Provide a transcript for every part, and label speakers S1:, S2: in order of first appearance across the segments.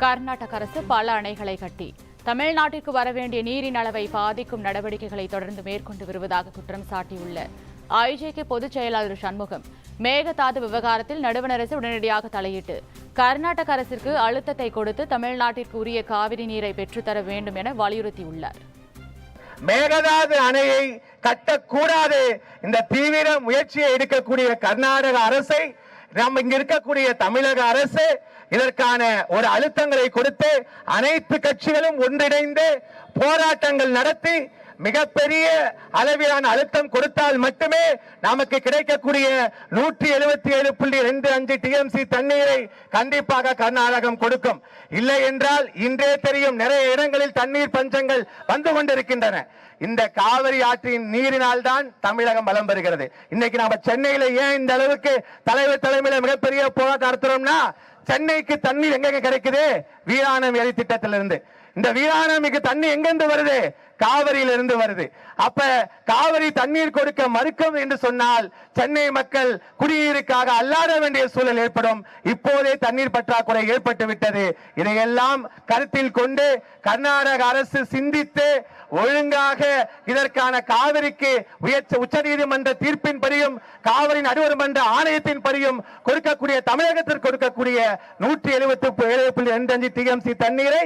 S1: கர்நாடக அரசு பல அணைகளை கட்டி தமிழ்நாட்டிற்கு வரவேண்டிய நீரின் அளவை பாதிக்கும் நடவடிக்கைகளை தொடர்ந்து மேற்கொண்டு வருவதாக குற்றம் சாட்டியுள்ள ஐஜேகே பொதுச் செயலாளர் சண்முகம், மேகதாது விவகாரத்தில் நடுவண் அரசு உடனடியாக தலையிட்டு கர்நாடக அரசிற்கு அழுத்தத்தை கொடுத்து தமிழ்நாட்டிற்கு உரிய காவிரி நீரை பெற்றுத்தர வேண்டும் என வலியுறுத்தியுள்ளார்.
S2: மேகதாது அணையை கட்டக்கூடாது இந்த தீவிர முயற்சியை எடுக்கக்கூடிய கர்நாடக அரசை நாம் இங்க இருக்கக்கூடிய தமிழக அரசு இதற்கான ஒரு அழுத்தங்களை கொடுத்து அனைத்து கட்சிகளும் ஒன்றிணைந்து போராட்டங்கள் நடத்தி மிகப்பெரிய அளவிலான அழுத்தம் கொடுத்தால் மட்டுமே நமக்கு கிடைக்கக்கூடிய 177.25 டிஎம்சி தண்ணீரை கண்டிப்பாக கர்நாடகம் கொடுக்கும். இல்லை என்றால் இன்றே தெரியும், நிறைய இடங்களில் தண்ணீர் பஞ்சங்கள் வந்து கொண்டிருக்கின்றன. இந்த காவிரி ஆற்றின் நீரினால் தான் தமிழகம் வளம் பெறுகிறது. இன்னைக்கு நாம சென்னையில ஏன் இந்த அளவுக்கு தலைவர் தலைமையில மிகப்பெரிய போராட்டம் நடத்துறோம்னா, சென்னைக்கு தண்ணீர் எங்க கிடைக்குது? வீராணம் ஏரி திட்டத்திலிருந்து. இந்த வீராணமிக்கு தண்ணி எங்கிருந்து வருது? காவிரியிலிருந்து வருது. அப்ப காவிரி தண்ணீர் கொடுக்க மறுக்கும் என்று சொன்னால் சென்னை மக்கள் குடிநீருக்காக அல்லாட வேண்டிய சூழல் ஏற்படும். இப்போதே தண்ணீர் பற்றாக்குறை ஏற்பட்டு விட்டது. இதையெல்லாம் கருத்தில் கொண்டு கர்நாடக அரசு சிந்தித்து ஒழுங்காக இதற்கான காவிரிக்கு உச்சநீதிமன்ற தீர்ப்பின்படியும் காவிரி நடுவர் மன்ற ஆணையத்தின் படியும் கொடுக்கக்கூடிய தமிழகத்திற்கு கொடுக்கக்கூடிய 177.25 டிஎம்சி தண்ணீரை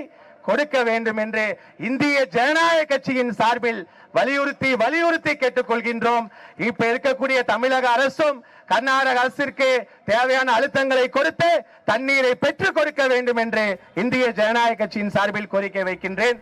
S2: கொடுக்க வேண்டும் என்று இந்திய ஜனநாயக கட்சியின் சார்பில் வலியுறுத்தி கேட்டுக்கொள்கின்றோம். இப்ப இருக்கக்கூடிய தமிழக அரசும் கர்நாடக அரசிற்கு தேவையான அழுத்தங்களை கொடுத்து தண்ணீரை பெற்றுக் கொடுக்க வேண்டும் என்று இந்திய ஜனநாயக கட்சியின் சார்பில் கோரிக்கை வைக்கின்றேன்.